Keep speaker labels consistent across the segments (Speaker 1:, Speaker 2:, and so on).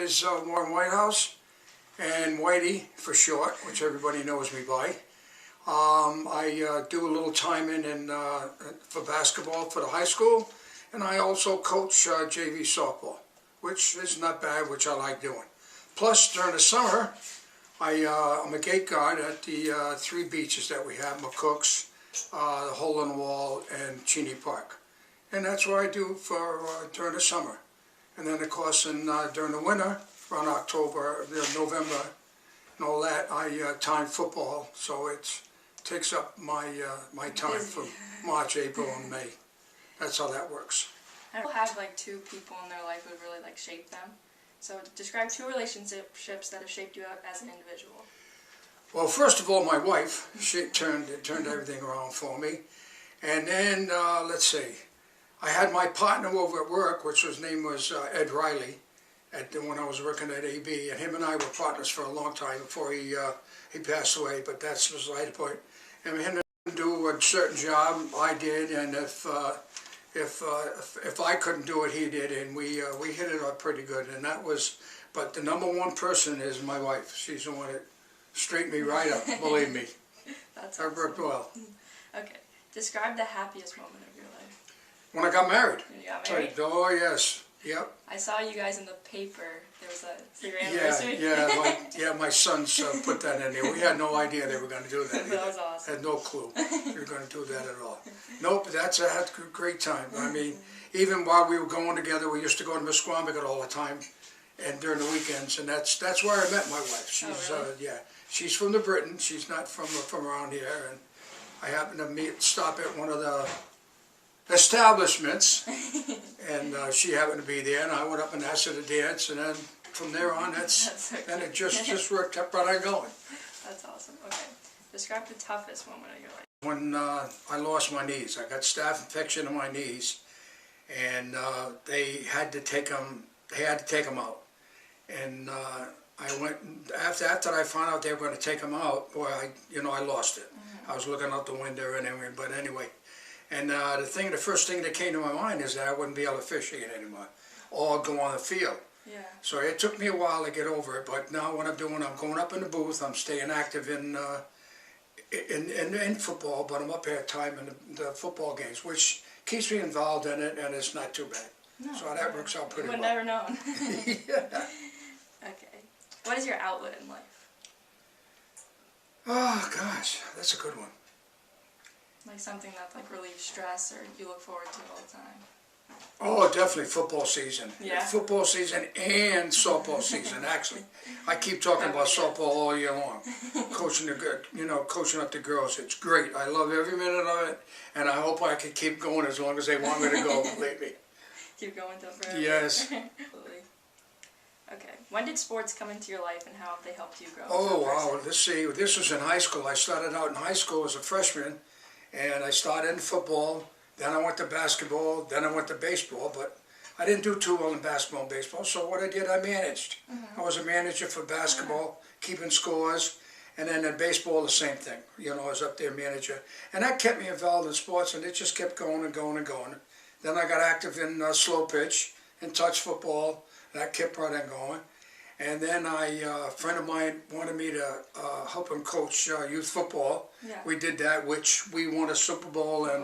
Speaker 1: is Warren Whitehouse, and Whitey for short, which everybody knows me by. I do a little time in for basketball for the high school, and I also coach JV softball, which is not bad, which I like doing. Plus, during the summer, I'm a gate guard at the 3 beaches that we have: McCook's, the Hole in the Wall, and Cheney Park. And that's what I do for during the summer. And then, of course, during the winter, around October, November, and all that, I time football, so it takes up my time from March, April, and May. That's how that works.
Speaker 2: People have like 2 people in their life who really like shape them. So describe 2 relationships that have shaped you as an individual.
Speaker 1: Well, first of all, my wife, she turned everything around for me. And then, let's see, I had my partner over at work, his name was Ed Riley, when I was working at AB, and him and I were partners for a long time before he passed away, but that's beside the point. And him to do a certain job, I did, and if I couldn't do it, he did, and we hit it up pretty good. And that was, but the number 1 person is my wife. She's the one that straightened me right up, believe me.
Speaker 2: That's
Speaker 1: awesome. That worked well.
Speaker 2: Okay, describe the happiest moment of your life.
Speaker 1: When I got married.
Speaker 2: When you got married?
Speaker 1: Oh, yes. Yep.
Speaker 2: I saw you guys in the paper. There was for your anniversary.
Speaker 1: My sons put that in there. We had no idea they were going to do that.
Speaker 2: That was awesome.
Speaker 1: Had no clue they were going to do that at all. Nope, that's a great time. I mean, even while we were going together, we used to go to Misquamicut all the time, and during the weekends, and that's where I met my wife. She's
Speaker 2: really?
Speaker 1: she's from the Britain. She's not from around here, and I happened to stop at one of the establishments, and she happened to be there, and I went up and asked her to dance, and then from there on, then it just worked up right on going.
Speaker 2: That's awesome. Okay, describe the toughest moment of your life.
Speaker 1: When I lost my knees, I got staph infection in my knees, and they had to take them. They had to take them out, and I went after I found out they were going to take them out. Boy, I lost it. I was looking out the window and everything, but anyway. And the first thing that came to my mind is that I wouldn't be able to fish again anymore, or go on the field.
Speaker 2: Yeah.
Speaker 1: So it took me a while to get over it, but now what I'm doing, I'm going up in the booth. I'm staying active in football, but I'm up here at time in the football games, which keeps me involved in it, and it's not too bad. No, so that works out pretty well.
Speaker 2: You would never known.
Speaker 1: Yeah.
Speaker 2: Okay. What is your outlet in life?
Speaker 1: Oh gosh, that's a good one.
Speaker 2: Like something that like relieves stress or you look forward to all the time.
Speaker 1: Oh, definitely football season.
Speaker 2: Yeah.
Speaker 1: Football season and softball season. Actually, I keep talking about softball all year long. Coaching up the girls. It's great. I love every minute of it, and I hope I can keep going as long as they want me to go. Believe me.
Speaker 2: Keep going till forever.
Speaker 1: Yes.
Speaker 2: Absolutely. Okay. When did sports come into your life, and how have they helped you grow?
Speaker 1: Oh wow. Let's see. This was in high school. I started out in high school as a freshman. And I started in football, then I went to basketball, then I went to baseball, but I didn't do too well in basketball and baseball, so what I did, I managed. I was a manager for basketball, keeping scores, and then in baseball, the same thing. I was up there manager. And that kept me involved in sports, and it just kept going and going and going. Then I got active in slow pitch and touch football, that kept right on going. And then a friend of mine wanted me to help him coach youth football. Yeah. We did that, which we won a Super Bowl in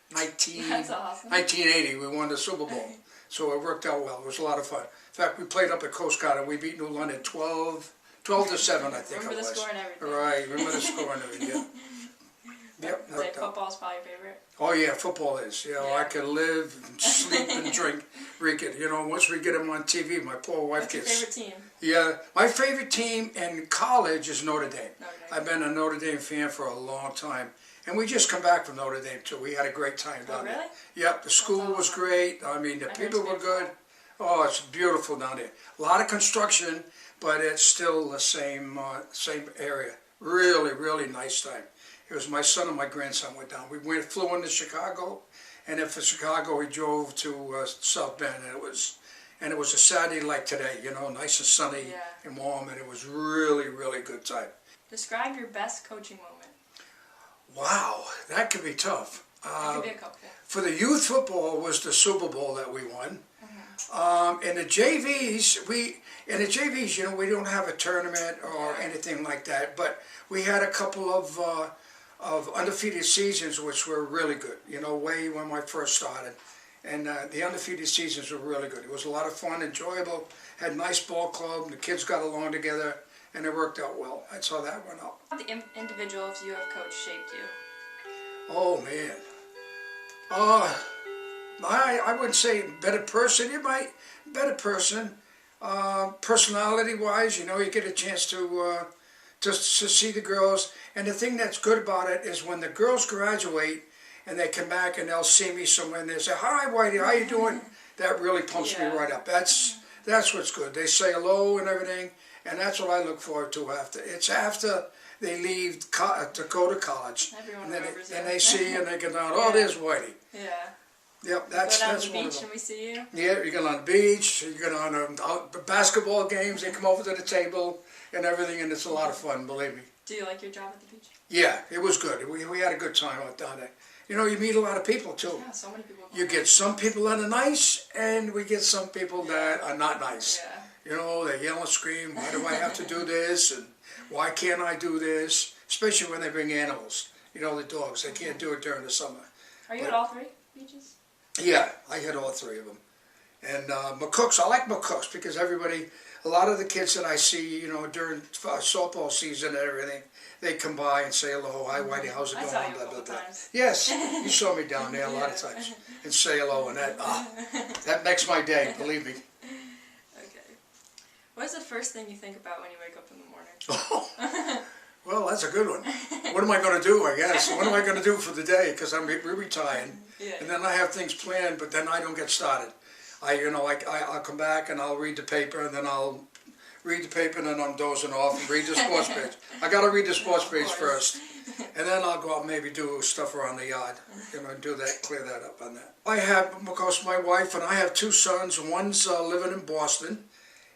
Speaker 1: 1980. We won the Super Bowl. So it worked out well. It was a lot of fun. In fact, we played up at Coast Guard, and we beat New London 12 to 7, I think it was.
Speaker 2: Remember the score and everything.
Speaker 1: Right, remember the score and everything, yeah. Yep,
Speaker 2: football's probably your favorite?
Speaker 1: Oh yeah, football is. I could live, and sleep, and drink it. Once we get them on TV, my poor wife gets...
Speaker 2: What's your favorite team?
Speaker 1: Yeah, my favorite team in college is Notre Dame. I've been a Notre Dame fan for a long time. And we just come back from Notre Dame too. We had a great time down there.
Speaker 2: Really?
Speaker 1: Yep, the school was great. I mean, the people were good. Oh, it's beautiful down there. A lot of construction, but it's still the same area. Really, really nice time. It was my son and my grandson went down. We flew into Chicago, and then from Chicago we drove to South Bend, and it was a Saturday like today, nice and sunny and warm, and it was really, really good time.
Speaker 2: Describe your best coaching moment.
Speaker 1: Wow, that could be tough.
Speaker 2: That could be a couple.
Speaker 1: For the youth football was the Super Bowl that we won. In the JVs, you know, we don't have a tournament or anything like that, but we had a couple of undefeated seasons which were really good, you know, way when I first started. And the undefeated seasons were really good. It was a lot of fun, enjoyable, had a nice ball club, the kids got along together, and it worked out well. That's how that went out.
Speaker 2: How have the individuals you have coached shaped you?
Speaker 1: Oh, man. I wouldn't say better person. You might better person. Personality-wise, you know, you get a chance to see the girls. And the thing that's good about it is when the girls graduate and they come back and they'll see me somewhere and they say, "Hi, Whitey, how you doing?" That really pumps me right up. That's what's good. They say hello and everything, and that's what I look forward to after. It's after they leave to go to college.
Speaker 2: Everyone
Speaker 1: and they see and they go down, "Oh, there's Whitey."
Speaker 2: Yeah.
Speaker 1: Yep, that's
Speaker 2: go down
Speaker 1: that's
Speaker 2: to the
Speaker 1: one of
Speaker 2: beach
Speaker 1: them.
Speaker 2: and we see you.
Speaker 1: Yeah, you go on the beach, you go on the basketball games, they come over to the table and everything, and it's a lot of fun, believe me.
Speaker 2: Do you like your job at the beach?
Speaker 1: Yeah, it was good. We had a good time out down there. You know, you meet a lot of people too.
Speaker 2: Yeah, so many people.
Speaker 1: You get some people that are nice, and we get some people that are not nice.
Speaker 2: Yeah.
Speaker 1: You know, they yell and scream, "Why do I have to do this?" and "Why can't I do this?" Especially when they bring animals. You know, the dogs, they can't do it during the summer.
Speaker 2: Are you at all three beaches?
Speaker 1: Yeah, I hit all three of them. And McCook's, I like McCook's because a lot of the kids that I see, you know, during softball season and everything, they come by and say hello, "Hi, Whitey, how's it
Speaker 2: I
Speaker 1: going?"
Speaker 2: saw you a
Speaker 1: Blah, blah,
Speaker 2: couple
Speaker 1: blah.
Speaker 2: times.
Speaker 1: Yes, you saw me down there a lot of times and say hello, and that makes my day, believe me.
Speaker 2: Okay. What is the first thing you think about when you wake up in the morning?
Speaker 1: Well, that's a good one. What am I going to do, I guess? What am I going to do for the day? Because I'm retired.
Speaker 2: Yeah.
Speaker 1: And then I have things planned, but then I don't get started. I'll come back and I'll read the paper, and then I'll read the paper, and then I'm dozing off and read the sports page. I got to read the sports page first. And then I'll go out and maybe do stuff around the yard, you know, do that, clear that up on that. I have, because my wife and I have two sons. One's living in Boston,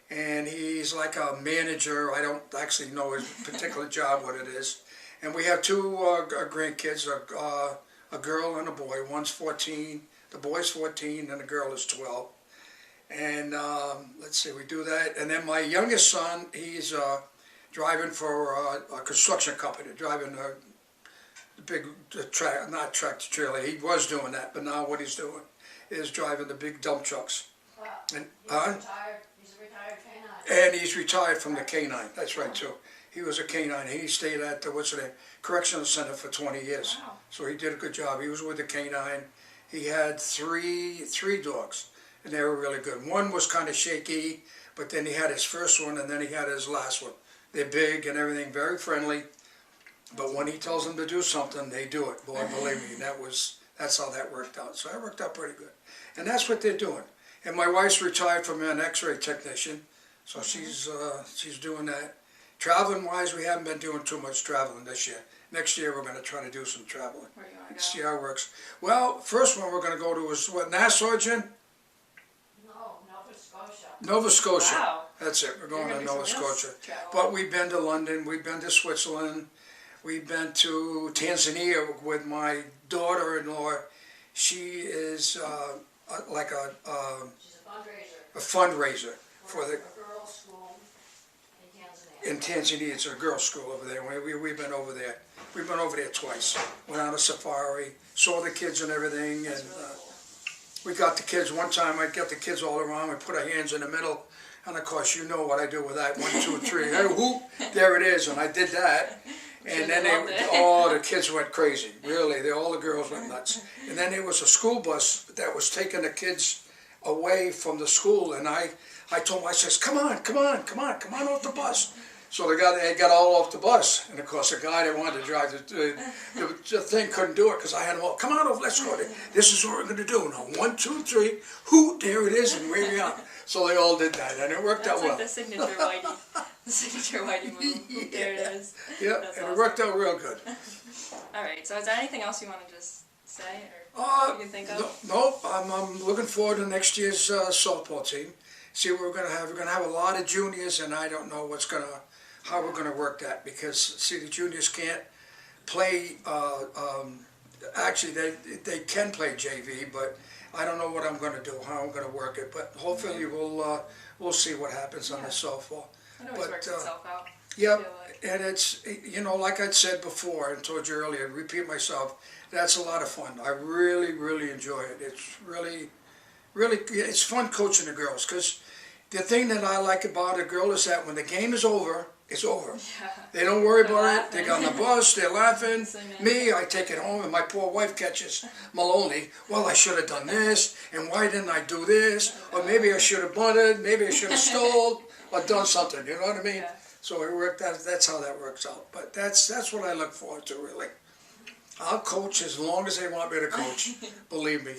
Speaker 1: and he's like a manager. I don't actually know his particular job, what it is. And we have two grandkids, a girl and a boy. One's 14, the boy's 14, and the girl is 12. And let's see, we do that. And then my youngest son, he's driving for a construction company, driving the big not tractor trailer. He was doing that, but now what he's doing is driving the big dump trucks.
Speaker 3: Wow.
Speaker 1: And,
Speaker 3: He's a retired K-9.
Speaker 1: and he's retired from the K-9. That's right too. He was a K-9. He stayed at the correctional center for 20 years.
Speaker 2: Wow.
Speaker 1: So he did a good job. He was with the K-9. He had three dogs, and they were really good. One was kind of shaky, but then he had his first one, and then he had his last one. They're big and everything, very friendly. But when he tells them to do something, they do it. Boy, believe me, that's how that worked out. So that worked out pretty good. And that's what they're doing. And my wife's retired from an X-ray technician, so she's doing that. Traveling-wise, we haven't been doing too much traveling this year. Next year, we're going to try to do some traveling.
Speaker 2: Where you want to go?
Speaker 1: See how it works. Well, first one we're going to go to is, what, Nassau, Jen?
Speaker 3: No, Nova Scotia.
Speaker 1: Nova Scotia.
Speaker 2: Wow.
Speaker 1: That's it. We're going
Speaker 2: You're
Speaker 1: to
Speaker 2: gonna
Speaker 1: Nova
Speaker 2: do some real
Speaker 1: Scotia.
Speaker 2: travel.
Speaker 1: But we've been to London. We've been to Switzerland. We've been to Tanzania with my daughter-in-law. She is like
Speaker 3: She's a fundraiser
Speaker 1: a fundraiser for the.
Speaker 3: a girls' school in Tanzania.
Speaker 1: In Tanzania, it's a girls' school over there. We've been over there. We've been over there twice. Went on a safari, saw the kids and everything,
Speaker 2: That's
Speaker 1: and
Speaker 2: really cool.
Speaker 1: we got the kids. One time, I got the kids all around. We put our hands in the middle, and of course, you know what I do with that. 1, 2, 3. Hey, whoop! There it is, and I did that. And then the kids went crazy. Really, all the girls went nuts. And then there was a school bus that was taking the kids away from the school, and I told them, I says, come on off the bus. So they got all off the bus, and of course the guy that wanted to drive the thing couldn't do it because I had them all, come on over, let's go. This is what we're going to do. Now 1, 2, 3, hoot, there it is, and way we out. So they all did that, and it worked out well.
Speaker 2: That's like the signature Whitey. The signature Whitey move.
Speaker 1: Yeah.
Speaker 2: There it is.
Speaker 1: Yeah,
Speaker 2: That's
Speaker 1: and
Speaker 2: awesome.
Speaker 1: it worked out real good.
Speaker 2: Alright, so is there anything else you want to just say or you can think of?
Speaker 1: Nope, I'm looking forward to next year's softball team. See what we're going to have. We're going to have a lot of juniors, and I don't know how we're going to work that because, see, the juniors can't play actually, they can play JV, but I don't know what I'm gonna do, how I'm gonna work it, but hopefully we'll see what happens on the softball.
Speaker 2: It always
Speaker 1: But,
Speaker 2: works itself out.
Speaker 1: Yep,
Speaker 2: I feel like.
Speaker 1: and it's, like I said before and told you earlier, repeat myself, that's a lot of fun. I really, really enjoy it. It's really, it's fun coaching the girls, because the thing that I like about a girl is that when the game is over, it's over.
Speaker 2: Yeah.
Speaker 1: They don't worry
Speaker 2: They're
Speaker 1: about it. They
Speaker 2: laughing.
Speaker 1: get on the bus, they're laughing.
Speaker 2: Singing.
Speaker 1: Me, I take it home, and my poor wife catches Maloney. Well, I should have done this, and why didn't I do this? Or maybe I should have bunted, maybe I should have stole, or done something. You know what I mean?
Speaker 2: Yeah.
Speaker 1: So it worked out. That's how that works out. But that's what I look forward to, really. I'll coach as long as they want me to coach. Believe me.